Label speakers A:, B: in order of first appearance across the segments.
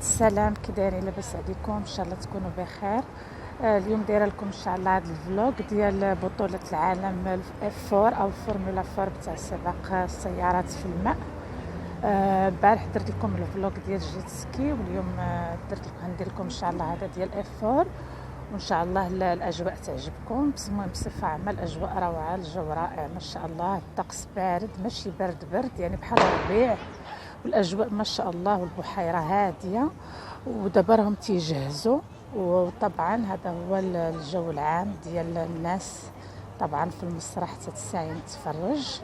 A: السلام، كي دايرين؟ لاباس عليكم؟ ان شاء الله تكونوا بخير. اليوم دايره لكم ان شاء الله هذا الفلوق ديال بطوله العالم F4 او الفورمولا 4 تاع سباق السيارات في الماء. البارح درت لكم الفلوق ديال جيت سكي، واليوم درت لكم غندير لكم ان شاء الله هذا ديال F4، وان شاء الله الاجواء تعجبكم. بس المهم بصفه عامه الاجواء روعه، الجو رائع ما شاء الله، الطقس بارد ماشي برد يعني بحال الربيع، والاجواء ما شاء الله، والبحيره هاديه، ودابا راهم تيجهزوا. وطبعا هذا هو الجو العام ديال الناس طبعا في المسرح تتساين تتفرج.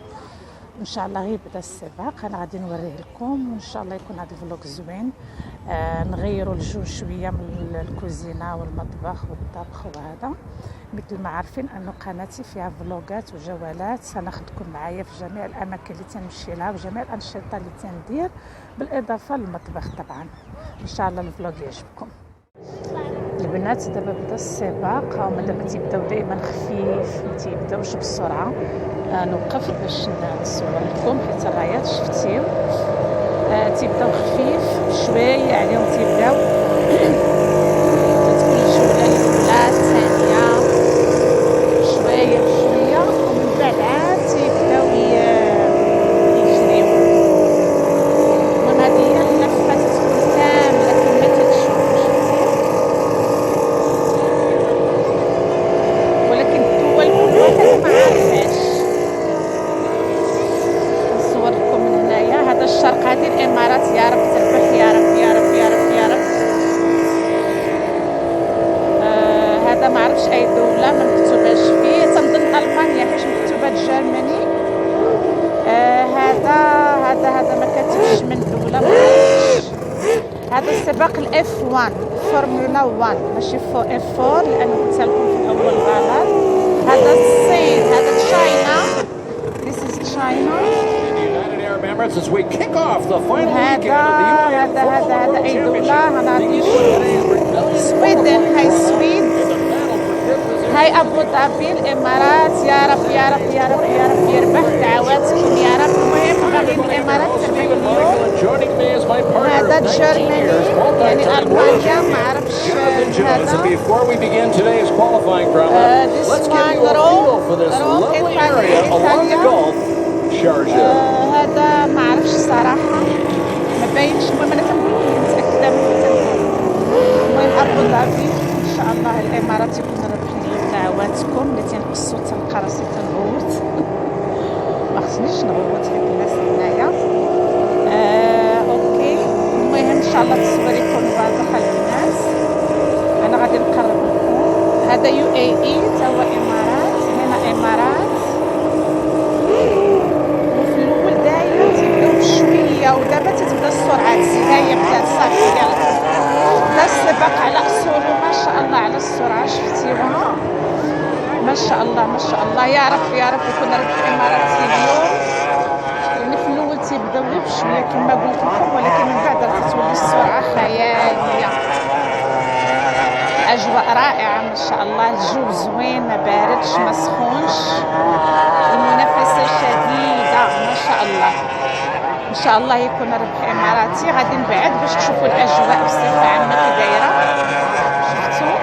A: ان شاء الله غير بدا السباق، انا غادي نوريه لكم، وان شاء الله يكون هذا الفلوق زوين. نغيروا الجو شويه من الكوزينه والمطبخ والطبخ وهذا. مثل ما عارفين انه قناتي فيها فلوقات وجولات، سناخذكم معايا في جميع الاماكن اللي تنمشي لها وجميع الانشطه اللي تندير، بالاضافه للمطبخ طبعا. ان شاء الله الفلوق يعجبكم. البنات دابا بدا السباق، هما دابا تيبداو دائما خفيف، ما تيبداوش بسرعه. نوقف باش نصور لكم حيت الرايات شفتيو تيبداو خفيف شويه عليهم، تيبداو تتكون الجوله الاولى الثانيه شويه بشويه، ومن بعد عاد تيبداو يجريو. المهم هذه هي اللفه تتكون كامله كما كتشوفوا، ولكن الدول كلها ما عارفاش. نصور لكم من هنايا، هذا الشرق، هذه الامارات، يا رب تربح، يا رب يا رب يا رب يا رب. هذا ما عرفش اي دوله، ما مكتوباش فيه، تنظن المانيا حيت مكتوبه جيرماني. هذا ما كاتبش من دوله، ما عرفتش. هذا السباق F1 فورمولا 1 ماشي F4 لانه قلت لكم في الاول غلط. هذا الصين، هذا تشاينا، This is China. هذا اي دوله؟ غنعطي سويدن، هاي السويد، هاي ابو ظبي، الامارات. يا رب يا رب يا رب يا رب يربح، دعواتكم يا رب. المهم غادي الامارات تربح اليوم. هذا جيرماني يعني المانيا، ما عرفتش هذا. This one روم ايطاليا. هذا ما عرفتش صراحه، ما باينش. المهم انا تنقول متاكده من المهم ابو ظبي ان شاء الله. الامارات يكون ربح اليوم، دعواتكم. اللي تنقصوا تلقى راسي تنغوت ما خصنيش نغوت حيت الناس هنايا. اوكي، المهم ان شاء الله تصوير يكون واضح للناس. انا غادي نقرب لكم. هذا UAE تا هو امارات، هنا امارات. وفي الاول دايما تيبداو بشويه، ودابا تتبدا السرعه تزيد. هي بدات صافي، يلا بدا السباق على اصوله ما شاء الله، على السرعه شفتيوها ما شاء الله ما شاء الله. يا رب يا رب يكون ربح الامارات اليوم، يعني في الاول تيبداو غير بشويه كما قلت لكم، ولكن من بعد تتولي السرعه خياليه. اجواء رائعه ما شاء الله، الجو زوين، ما باردش ما سخونش، المنافسه شديده ما شاء الله. ان شاء الله يكون ربح اماراتي. غادي نبعد باش تشوفوا الاجواء بصفه عامه كي دايره. شفتوا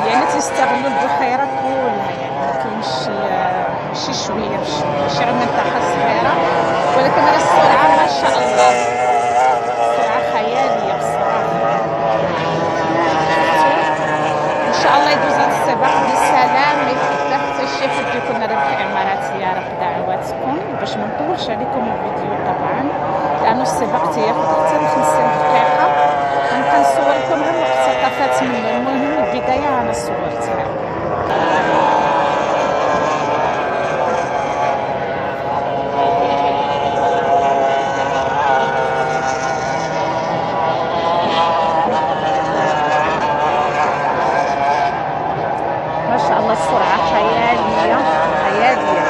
A: يعني تيستغلوا البحيره كلها، يعني ما كاينش ماشي شويه ماشي غير منطقه صغيره، ولكن راه السرعه ما شاء الله، سرعه خياليه بصراحه. ان شاء الله يدوز هذا السباق بسلام، ما يتفتح حتى شي حد، يكون ربح اماراتي يا رب، دعواتكم. باش ما نطولش عليكم الفيديو طبعا لانه السباق تياخذ حتى 50 دقيقه، نبقى نصور لكم غير مقتطفات منه. المهم البدايه انا صورتها. ما شاء الله السرعه خياليه خياليه.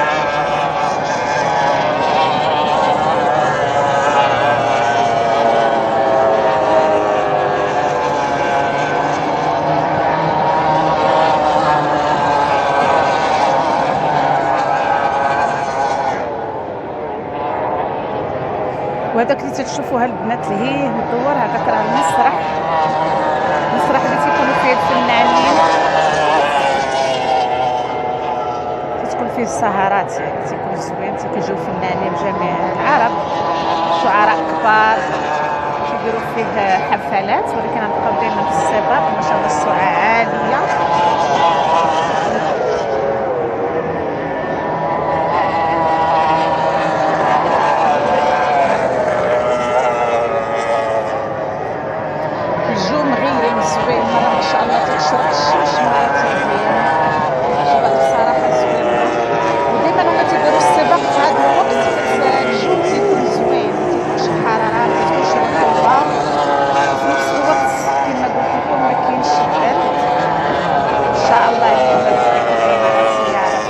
A: اللي تتشوفوها البنات اللي هي مدور، هذاك راه المسرح اللي تيكونوا فيه الفنانين، تتكون فيه السهرات، يعني تيكون زوين، تيجيو فنانين جميع العرب، شعراء كبار كيديروا فيه حفلات. ولكن غنبقاو دايما في السباق، ما شاء الله السرعه عاليه. الجو مغيم زوين، مرة ما شاء الله تتشرق الشمس، مرة تزين، الجو بصراحة زوين. وديما هما تيديروا السباق في هذا الوقت، الجو تيكون زوين، متيكونش الحرارة، متيكونش الرطوبة، وفي نفس الوقت كما قلت لكم ما كاينش البرد. ان شاء الله يكون زوين هاد السيارة.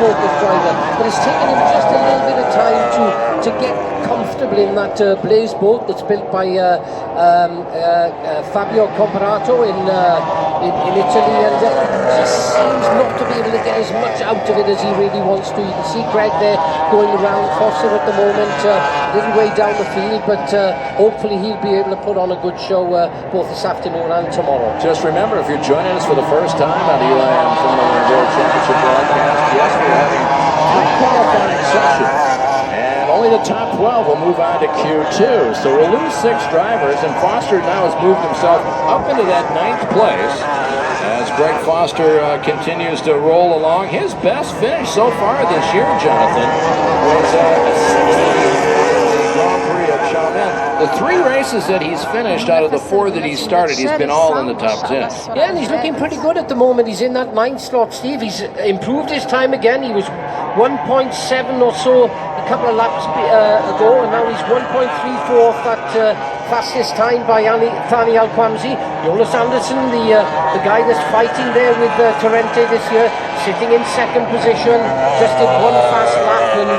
B: focused driver, but it's taken him just a little bit of time to get comfortable in that Blaze boat that's built by Fabio Comparato in Italy, and just seems not to be able to get as much out of it as he really wants to. You can see Greg there going around Foster at the moment, a little way down the field, but hopefully he'll be able to put on a good show both this afternoon and tomorrow.
C: Just remember, if you're joining us for the first time on the UIM Formula World Championship broadcast, yes, we're having three qualifying sessions, and only the top 12 will move on to Q2. So we'll lose 6 drivers, and Foster now has moved himself up into that 9th place as Greg Foster continues to roll along. His best finish so far this year, Jonathan, was a 16th Grand Prix of Xiamen. The 3 races that he's finished out of the 4 that he's started, he's been all in the top 10.
B: Yeah, and he's looking pretty good at the moment. He's in that 9th slot, Steve. He's improved his time again. He was 1.7 or so a couple of laps ago, and now he's 1.34 off that fastest time by Thani Alquamsi. Jonas Anderson, the guy that's fighting there with Torrente this year, sitting in 2nd position, just did 1 fast lap and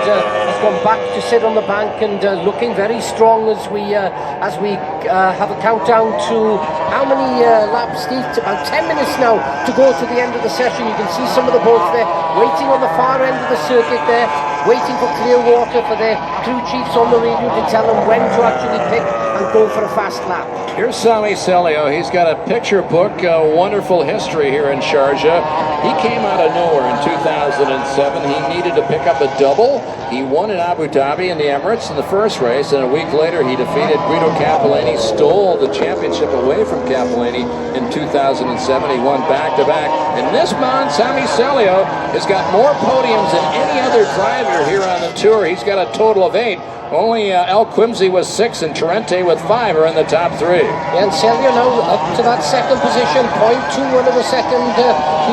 B: has gone back to sit on the bank and looking very strong as we have a countdown to how many laps, Steve? About 10 minutes now to go to the end of the session. You can see some of the boats there waiting on the far end of the circuit there, waiting for clear water for their crew chiefs on the radio to tell them when to actually pick and go for a fast lap.
C: Here's Sami Celio. He's got a picture book, wonderful history here in Sharjah. He came out of nowhere in 2007. He needed to pick up a double. He won in Abu Dhabi in the Emirates in the first race, and a week later he defeated Guido Capellini, stole the championship away from Capellini in 2007. He won back-to-back. And this man, Sami Celio, has got more podiums than any other driver here on the tour. He's got a total of 8. Only Al Quimsy was 6 and Torrente with 5 are in the top 3.
B: And Celio now up to that second position, 0.21 of a second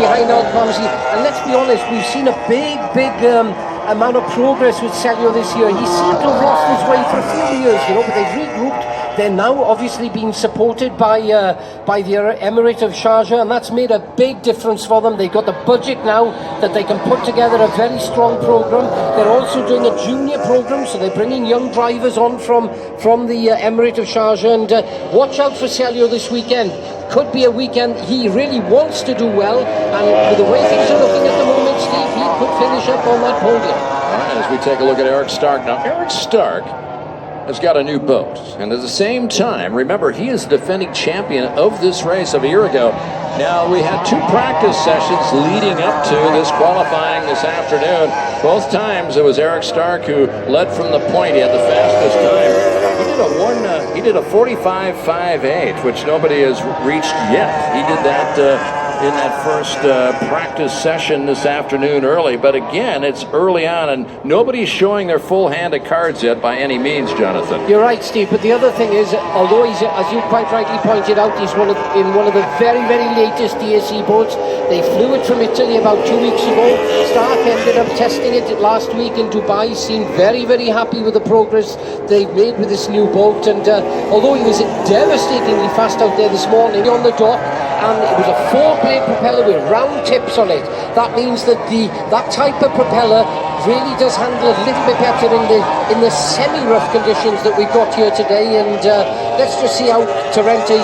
B: behind Al Quimsy. And let's be honest, we've seen a big amount of progress with Celio this year. He seemed to have lost his way for a few years, you know, but they've regrouped. They're now obviously being supported by the Emirate of Sharjah, and that's made a big difference for them. They've got the budget now that they can put together a very strong program. They're also doing a junior program, so they're bringing young drivers on from the Emirate of Sharjah. And watch out for Celio this weekend. Could be a weekend he really wants to do well, and with the way things are looking at the moment, Steve, he could finish up on that podium.
C: All right, as we take a look at Eric Stark. Now, Eric Stark has got a new boat, and at the same time, remember, he is the defending champion of this race of a year ago. Now, we had 2 practice sessions leading up to this qualifying this afternoon. Both times it was Eric Stark who led from the point. He had the fastest time. He did a 45.58, which nobody has reached yet. He did that in that first practice session this afternoon early. But again, it's early on, and nobody's showing their full hand of cards yet by any means, Jonathan.
B: You're right, Steve. But the other thing is, although he's, as you quite rightly pointed out, he's in one of the very latest DSC boats. They flew it from Italy about 2 weeks ago. Stark ended up testing it last week in Dubai. Seemed very happy with the progress they've made with this new boat. And although he was devastatingly fast out there this morning on the dock, and it was a 4-blade propeller with round tips on it. That means that that type of propeller really does handle a little bit better in the semi-rough conditions that we've got here today. And let's just see how Torrente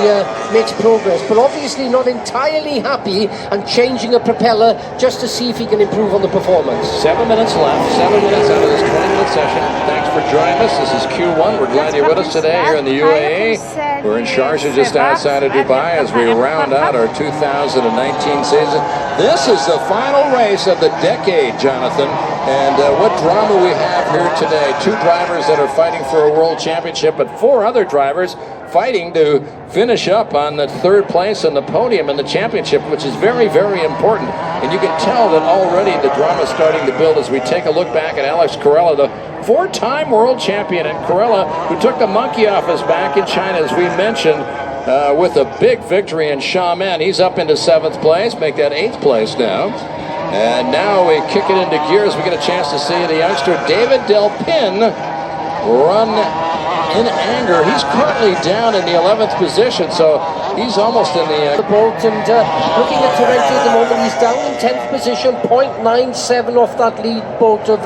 B: makes progress. But obviously not entirely happy and changing a propeller just to see if he can improve on the performance.
C: 7 minutes left, 7 minutes out of this 20-minute session. Thanks for joining us. This is Q1. We're glad you're with us today here in the UAE. We're in Sharjah, just outside of Dubai, as we round out our 2019 season. This is the final race of the decade, Jonathan. And what drama we have here today. 2 drivers that are fighting for a world championship, but 4 other drivers fighting to finish up on the 3rd place on the podium in the championship, which is very important. And you can tell that already the drama is starting to build as we take a look back at Alex Corella, the 4-time world champion. And Corella, who took the monkey off his back in China, as we mentioned, with a big victory in Xiamen. He's up into 7th place, make that 8th place now. And now we kick it into gears. We get a chance to see the youngster David Delpin run in anger. He's currently down in the 11th position, so he's almost in the
B: boat. And looking at Torrente at the moment, he's down in 10th position, 0.97 off that lead boat of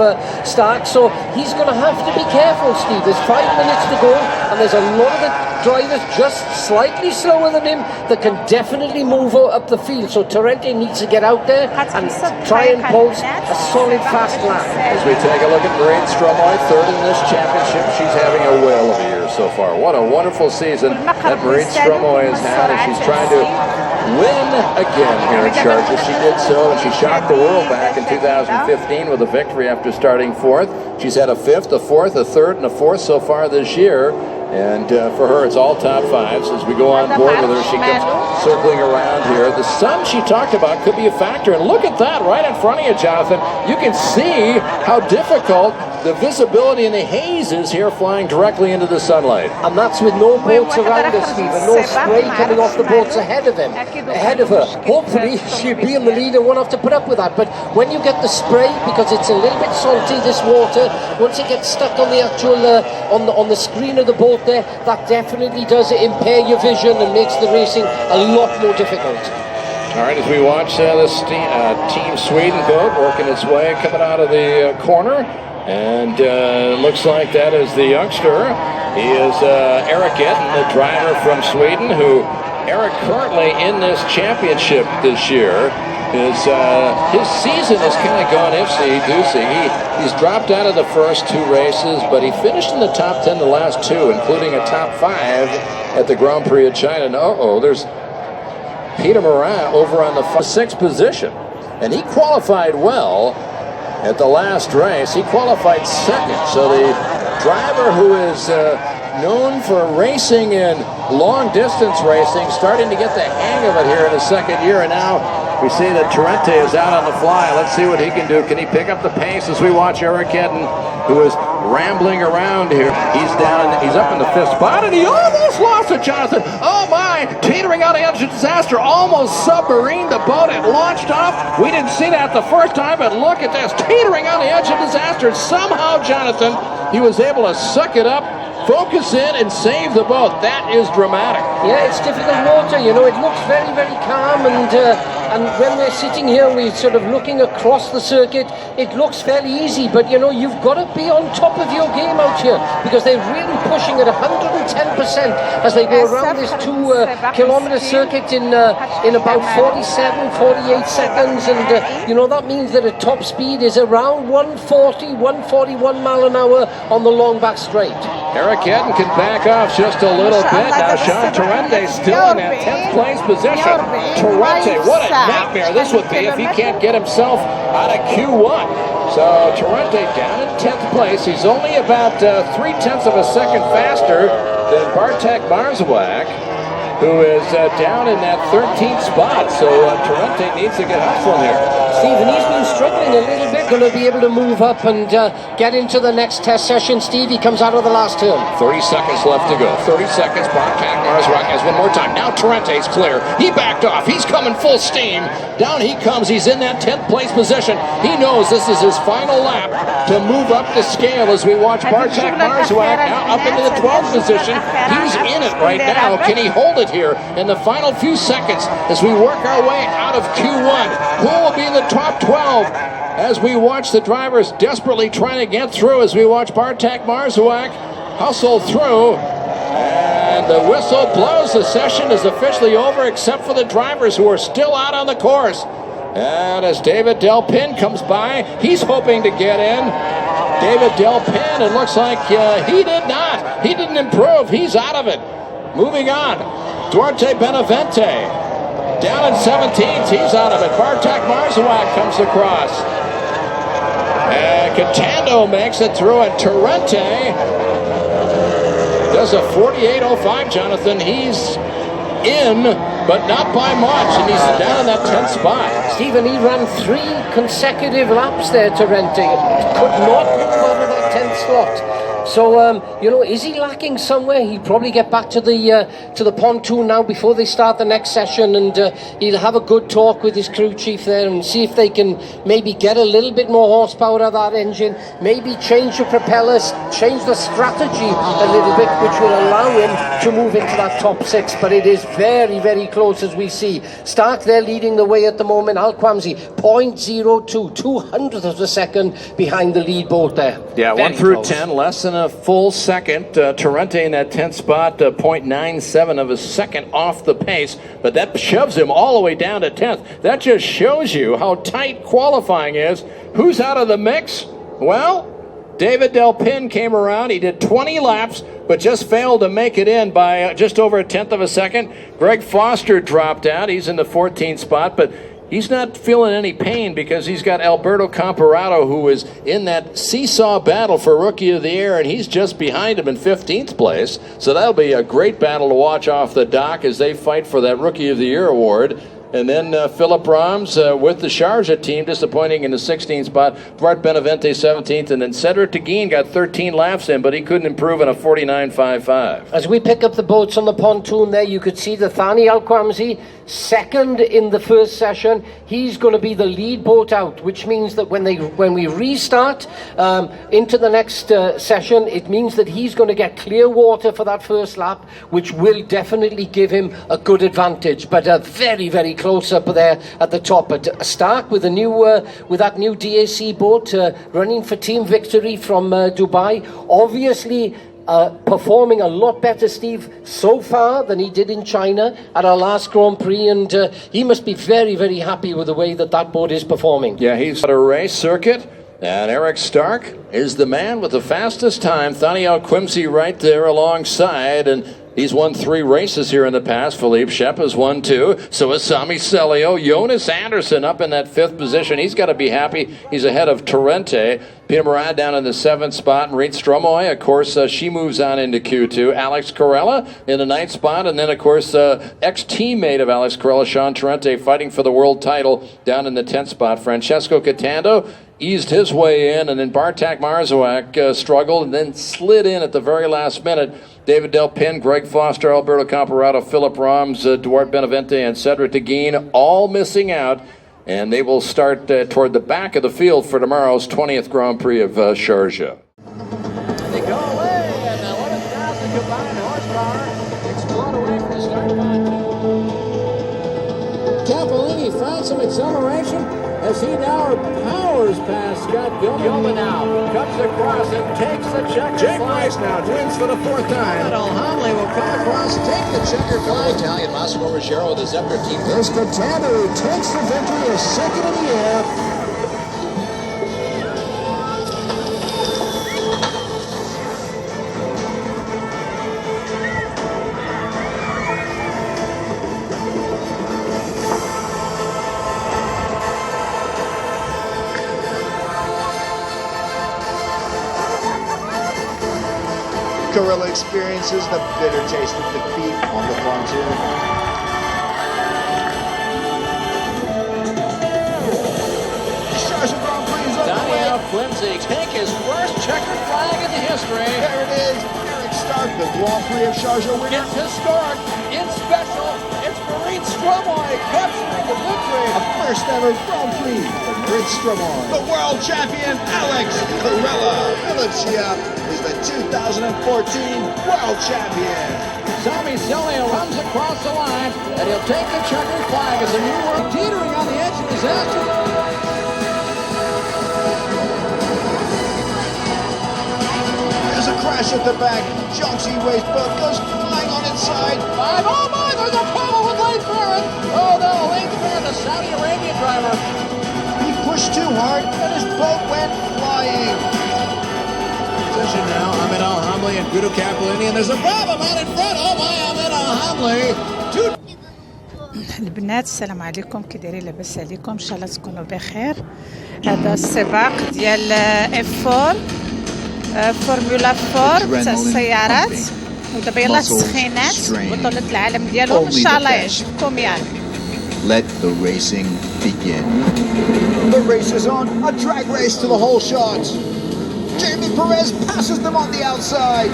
B: Stark. So he's going to have to be careful, Steve. There's 5 minutes to go, and there's a lot of the drivers just slightly slower than him that can definitely move up the field. So Torrente needs to get out there and try and post a solid fast lap.
C: As we take a look at Maureen Stromoy, 3rd in this championship, she's having a whale of a year so far. What a wonderful season that Maureen Stromoy has had, and she's trying to win again here in Sharjah. She did so, and she shocked the world back in 2015 with a victory after starting 4th. She's had a 5th, a 4th, a 3rd, and a 4th so far this year. And for her, it's all top 5s. As we go on board with her, she comes circling around here. The sun she talked about could be a factor. And look at that right in front of you, Jonathan. You can see how difficult the visibility in the haze is here, flying directly into the sunlight.
B: And that's with no boats around us, Steve, and no spray coming off the boats ahead of her. Hopefully, she'll be in the lead and won't have to put up with that. But when you get the spray, because it's a little bit salty, this water, once it gets stuck on the actual on the screen of the boat there, that definitely does impair your vision and makes the racing a lot more difficult.
C: All right, as we watch this Team Sweden boat working its way, coming out of the corner, and it looks like that is the youngster. He is Eric Etten, the driver from Sweden, who Eric currently in this championship this year. His season has kind of gone ifsy-doosey. He's dropped out of the first 2 races, but he finished in the top 10 the last 2, including a top 5 at the Grand Prix of China. And there's Peter Morin over on the 6th position. And he qualified well at the last race. He qualified 2nd. So the driver who is known for racing in long-distance racing, starting to get the hang of it here in his 2nd year. And now we see that Torrente is out on the fly. Let's see what he can do. Can he pick up the pace as we watch Eric Hedden, who is rambling around here? He's up in the 5th spot, and he almost lost it, Jonathan. Oh my, teetering on the edge of disaster, almost submarined the boat. It launched off. We didn't see that the first time, but look at this, teetering on the edge of disaster. Somehow, Jonathan, he was able to suck it up, focus in, and save the boat. That is dramatic.
B: Yeah, it's difficult water. You know, it looks very, very calm, and when we're sitting here, we're sort of looking across the circuit. It looks fairly easy, but you know, you've got to be on top of your game out here, because they're really pushing at 110% as they go around this 2-kilometer circuit in about 47, 48 seconds, and you know, that means that a top speed is around 140, 141 mile an hour on the long back straight.
C: Eric Hedden can back off just a little bit. Now Sean Torrente still in that 10th place position. Torrente, what a nightmare this would be if he can't get himself out of Q1. So Torrente down in 10th place. He's only about 0.3 of a second faster than Bartek Marzwak, who is down in that 13th spot. So Torrente needs to get hustling here.
B: Stephen, he's been struggling a little bit. Going to be able to move up and get into the next test session. Steve, he comes out of the last turn.
C: 30 seconds left to go. 30 seconds. Bartek Marzwak has one more time. Now Torrente's clear. He backed off. He's coming full steam. Down he comes. He's in that 10th place position. He knows this is his final lap to move up the scale as we watch Bartek Marzwak now up into the 12th position. He's in it right now. Can he hold it here in the final few seconds as we work our way out of Q1? Who will be in the top 12 as we watch the drivers desperately trying to get through, as we watch Bartek Marzwak hustle through, and the whistle blows. The session is officially over, except for the drivers who are still out on the course. And as David Delpin comes by, he's hoping to get in. David Delpin, it looks like he did not. He didn't improve. He's out of it. Moving on, Duarte Benavente down in 17th. He's out of it. Bartek Marzwak comes across. And Catando makes it through, and Torrente does a 48.05, Jonathan. He's in, but not by much, and he's down in that 10th spot.
B: Stephen, he ran 3 consecutive laps there, Torrente. Could not move out of that 10th slot. So, you know, is he lacking somewhere? He'll probably get back to the pontoon now before they start the next session, and he'll have a good talk with his crew chief there and see if they can maybe get a little bit more horsepower out of that engine, maybe change the propellers, change the strategy a little bit, which will allow him to move into that top 6. But it is very, very close, as we see. Stark there leading the way at the moment. Al-Quamsi, 0.02, 200th of a second behind the lead boat there.
C: Yeah,
B: very
C: 1 through
B: close.
C: 10, less than a full second. Torrente in that 10th spot, 0.97 of a second off the pace, but that shoves him all the way down to 10th. That just shows you how tight qualifying is. Who's out of the mix? Well, David Delpin came around. He did 20 laps, but just failed to make it in by just over a 10th of a second. Greg Foster dropped out. He's in the 14th spot, but he's not feeling any pain because he's got Alberto Comparado, who is in that seesaw battle for Rookie of the Year, and he's just behind him in 15th place. So that'll be a great battle to watch off the dock as they fight for that Rookie of the Year award. And then Philip Rams with the Sharjah team, disappointing in the 16th spot. Bart Benavente 17th, and then Cedric Teguin got 13 laps in, but he couldn't improve in a 49.55.
B: As we pick up the boats on the pontoon there, you could see the Thani Al-Quamsi, second in the first session. He's going to be the lead boat out, which means that when we restart into the next session, it means that he's going to get clear water for that first lap, which will definitely give him a good advantage. But very, very close up there at the top. But Stark with that new DAC boat running for Team Victory from Dubai. Obviously, performing a lot better, Steve, so far than he did in China at our last Grand Prix, and he must be very, very happy with the way that boat is performing.
C: Yeah, he's at a race circuit, and Eric Stark is the man with the fastest time. Thaniel Quimsey right there alongside, and he's won 3 races here in the past. Philippe Shep has won 2. So is Sami Celio. Jonas Anderson up in that 5th position. He's got to be happy. He's ahead of Torrente. Peter Murad down in the 7th spot. And Reed Stromoy, of course, she moves on into Q2. Alex Corella in the 9th spot. And then, of course, ex-teammate of Alex Corella, Sean Torrente, fighting for the world title down in the 10th spot. Francesco Catando eased his way in. And then Bartak Marzoak struggled and then slid in at the very last minute. David Delpin, Greg Foster, Alberto Comparato, Philip Roms, Duarte Benavente, and Cedric Deguine all missing out. And they will start toward the back of the field for tomorrow's 20th Grand Prix of Sharjah. They go away, and 11,000 combined horsepower explode away from the start line. Cappellini found some acceleration as he now powers past Scott Gilman. Gilman now comes across and takes the checker. Jake Rice now wins for the 4th time. And Alhamley will come across, take the checker flag. Italian Massimo Ruggiero, the Zephyr team. There's Catano who takes the victory, a 2nd in the air.
D: Corella experiences the bitter taste of defeat on the pontoon. Sharjah Grand Prix is
C: Daniel Quimsey take his first checkered flag in the history.
D: There it is. Eric Stark, the Grand Prix of Sharjah winner.
C: It's historic. It's special. It's Reed Stromoy capturing the victory.
D: A first ever Grand Prix for Reed Stromoy. The world champion Alex Corella. Valencia is the 2014 world champion.
C: Sami Celio runs across the line, and he'll take the checkered flag as a new world teetering on the edge of disaster.
D: There's a crash at the back. Jonksy Waste boat goes flying on its side.
C: Oh my, there's a problem with Lane Farron. Oh no, Lane Farron, the Saudi Arabian driver.
D: He pushed too hard, and his boat went flying.
C: Position now, Ahmed Al-Hamli and Guido Cappellini, and there's a problem out in front. Oh my, Ahmed Al-Hamli.
A: البنات السلام عليكم، كي دايرين؟ لاباس عليكم؟ ان شاء الله تكونوا بخير. هذا السباق ديال F4 فورمولا 4 تاع السيارات، ودابا يلاه التسخينات بطولة العالم ديالهم، ان شاء الله يعجبكم. يعني
D: Let the racing begin. The race is on, a drag race to the whole shot. Jamie Perez passes them on the outside.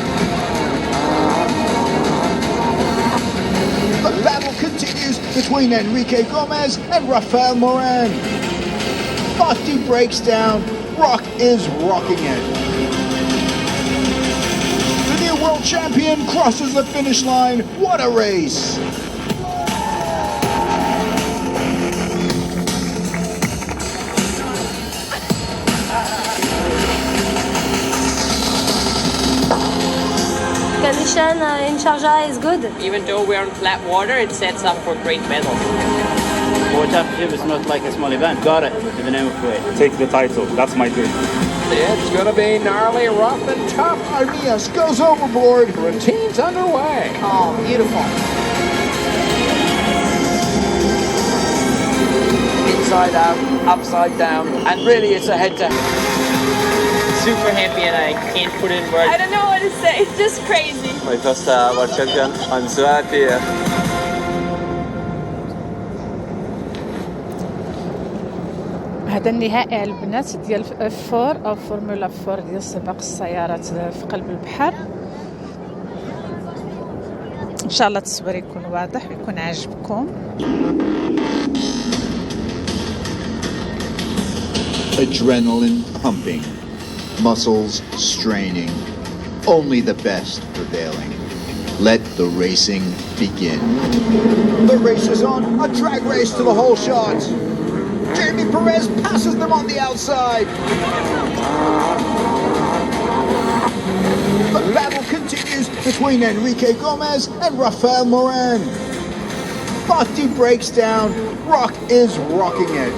D: The battle continues between Enrique Gomez and Rafael Moran. Fati breaks down. Brock is rocking it. The new world champion crosses the finish line. What a race!
E: Condition in Sharjah is good.
F: Even though we're on flat water, it sets up for great medals.
G: World Championship is not like a small event. Got it. In the name of Kuwait.
H: Take the title. That's my dream.
C: It's going to be gnarly, rough, and tough.
D: Armias goes overboard.
C: Routine's underway.
F: Oh, beautiful.
I: Inside out, upside down, and really it's a head-to-head.
F: Super happy and I can't put it in words.
E: I don't know what to say. It's just crazy.
I: My first world champion. I'm so happy.
A: هذا النهائي البنات ديال F4 او فورمولا 4 ديال سباق السيارات في قلب البحر. ان شاء الله التصوير يكون واضح ويكون عاجبكم.
D: Adrenaline pumping, muscles straining, only the best prevailing. Let the racing begin. The race is on, a drag race to the whole shot. Jamie Perez passes them on the outside. The battle continues. continues between Enrique Gomez and Rafael Moran. Bhakti breaks down. Rock is rocking it.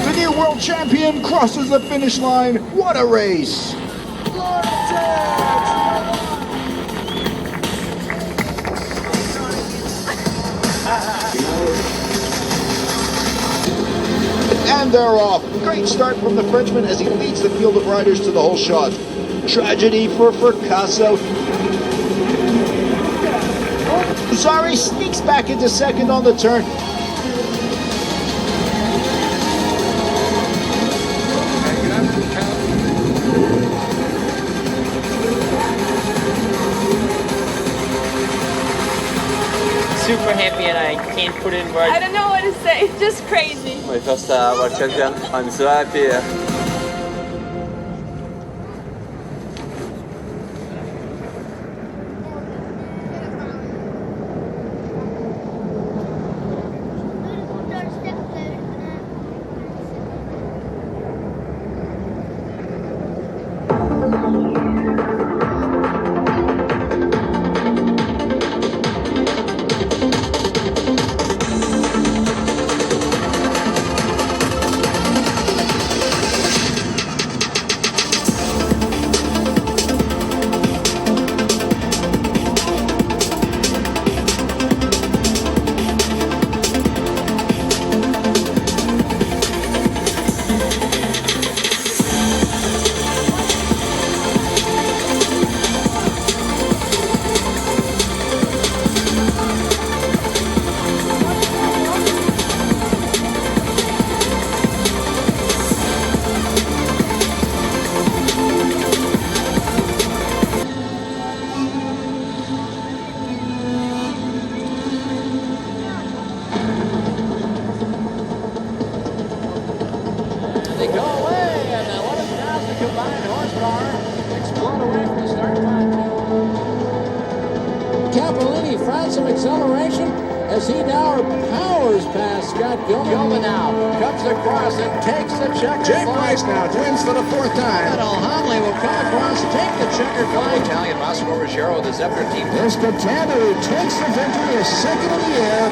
D: The new world champion crosses the finish line. What a race! And they're off. Great start from the Frenchman as he leads the field of riders to the whole shot. Tragedy for Picasso. Zari sneaks back into second on the turn.
F: Super happy and I can't put it in words.
E: I don't know what to say. It's just crazy.
I: My first world champion. I'm so happy.
C: They go away, and the 11,000 combined horsepower explode away from the start line. Cappellini found some acceleration as he now powers past Scott Gilman. Gilman now comes across and takes the checker. Jake Rice now wins for the fourth time. And Alhamley will come across, take the checker flag. Italian Massimo Ruggiero, the Zephyr team. There's Catana who takes the victory, is second in the air.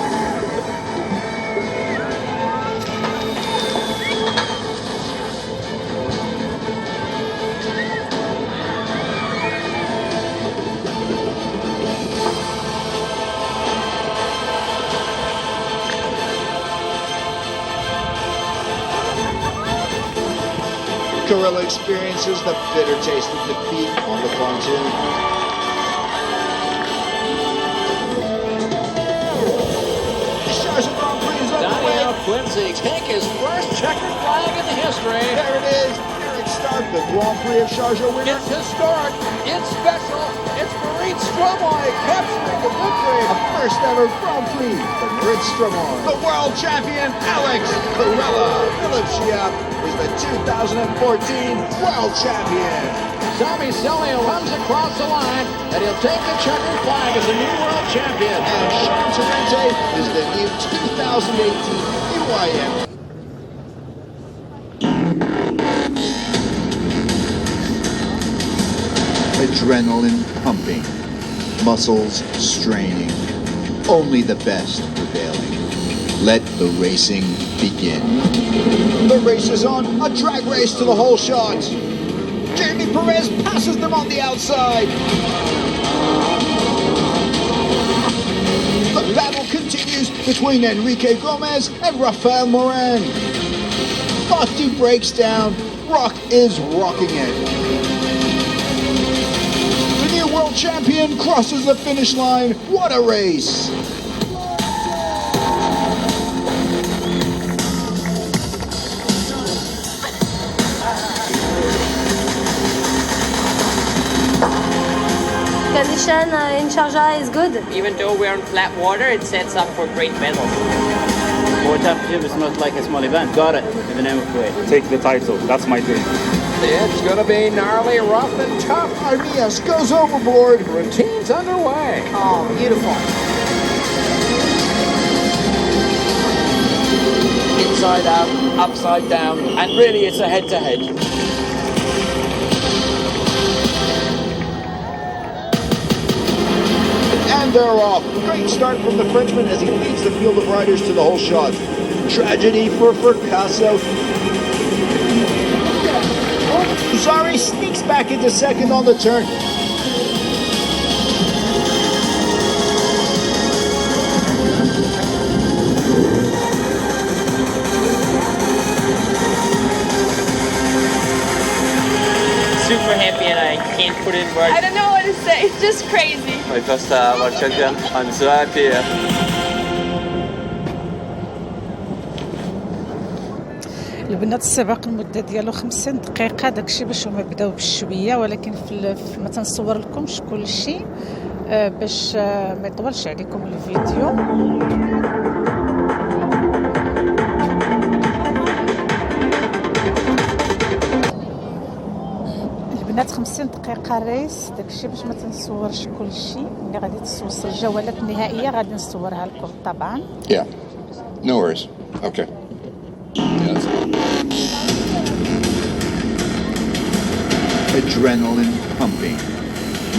D: Corella experiences the bitter taste of defeat on the pontoon. Charger Grand Prix is underway.
C: Daniel Quincy take his first checkered flag in the history.
D: There it is. Eric Stark, the Grand Prix of Charger winner.
C: It's historic. It's special. It's Marit Stromoy capturing the victory.
D: A first ever Grand Prix for Marit Stromoy. The world champion, Alex Corella. Philip Chiap is the 2014 world champion.
C: Sami Celio comes across the line, and he'll take the checkered flag as the new world champion.
D: And Sean Torrente is the new 2018 UIM. Adrenaline pumping, muscles straining, only the best prevailing. Let the racing begin. The race is on, a drag race to the whole shot. Jamie Perez passes them on the outside. The battle continues between Enrique Gomez and Rafael Moran. Bhakti breaks down. Rock is rocking it. The new world champion crosses the finish line. What a race!
E: Condition in Sharjah is good.
F: Even though we're on flat water, it sets up for great battles.
G: World Championship is not like a small event. Got it in the name of Kuwait.
H: Take the title. That's my dream.
B: It's going to be gnarly, rough, and tough.
D: Armias goes overboard.
B: Routine's underway.
F: Oh, beautiful.
I: Inside out, upside down, and really it's a head-to-head.
D: they're off. Great start from the Frenchman as he leads the field of riders to the whole shot. Tragedy for Picasso. Zari sneaks back into second on the turn.
F: Super happy and I can't put it in words.
E: I don't know what to say. It's just crazy.
I: My first world champion. I'm so happy.
A: البنات السباق المده ديالو 50 دقيقه، داكشي باش هما بداو بشويه، ولكن ما تنصور لكمش كلشي باش ما يطولش عليكم الفيديو. البنات 50 دقيقه ريس، داكشي باش ما تنصورش كلشي. ملي غادي توصل الجولات النهائيه غادي نصورها لكم طبعا.
C: Yeah, no worries. Okay. Yes.
D: Adrenaline pumping,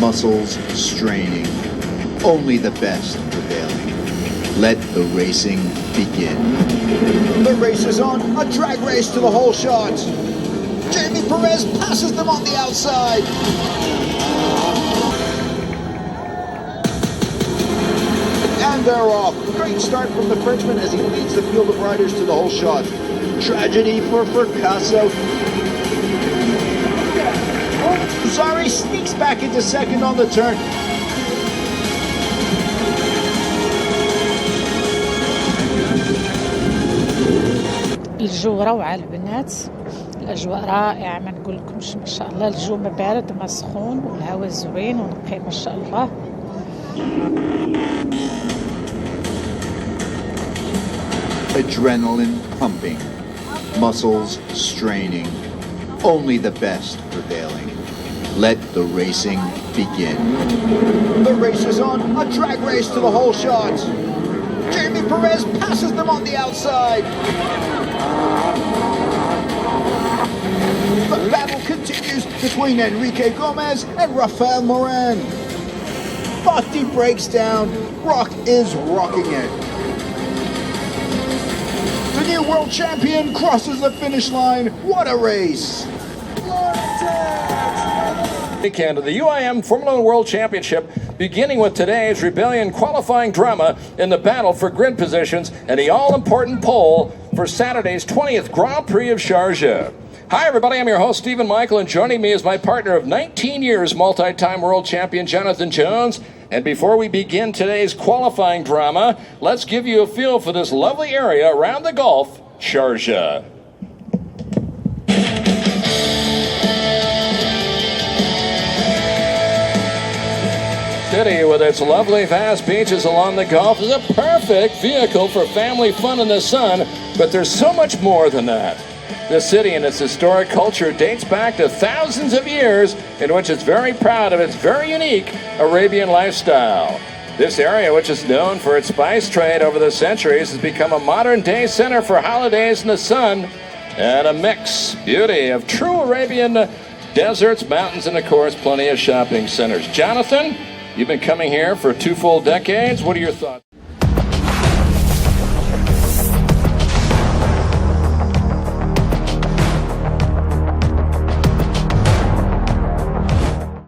D: muscles straining, only the best prevailing. Let the racing begin. The race is on, a drag race to the whole shot. Jamie Perez passes them on the outside. And they're off. Great start from the Frenchman as he leads the field of riders to the whole shot. Tragedy for Picasso. Zari sneaks back into second on the turn.
A: الجو روعة البنات، الأجواء رائعة، ما نقول لكمش ما شاء الله. الجو ما بارد ما سخون والهواء زوين ونقي ما شاء الله.
D: Adrenaline pumping, muscles straining, only the best prevailing. Let the racing begin. The race is on, a drag race to the whole shot. Jamie Perez passes them on the outside. The battle continues between Enrique Gomez and Rafael Moran. Bhakti breaks down. Rock is rocking it. The new world champion crosses the finish line. What a race!
C: Weekend of the UIM Formula One World Championship, beginning with today's Rebellion qualifying drama in the battle for grid positions and the all-important pole for Saturday's 20th Grand Prix of Sharjah. Hi everybody, I'm your host Stephen Michael, and joining me is my partner of 19 years, multi-time world champion Jonathan Jones. And before we begin today's qualifying drama, let's give you a feel for this lovely area around the Gulf, Sharjah. City, with its lovely vast beaches along the Gulf, is a perfect vehicle for family fun in the sun, but there's so much more than that. The city and its historic culture dates back to thousands of years, in which it's very proud of its very unique Arabian lifestyle. This area, which is known for its spice trade over the centuries, has become a modern-day center for holidays in the sun and a mix beauty of true Arabian deserts, mountains, and, of course, plenty of shopping centers. Jonathan, you've been coming here for 2 full decades. What are your thoughts?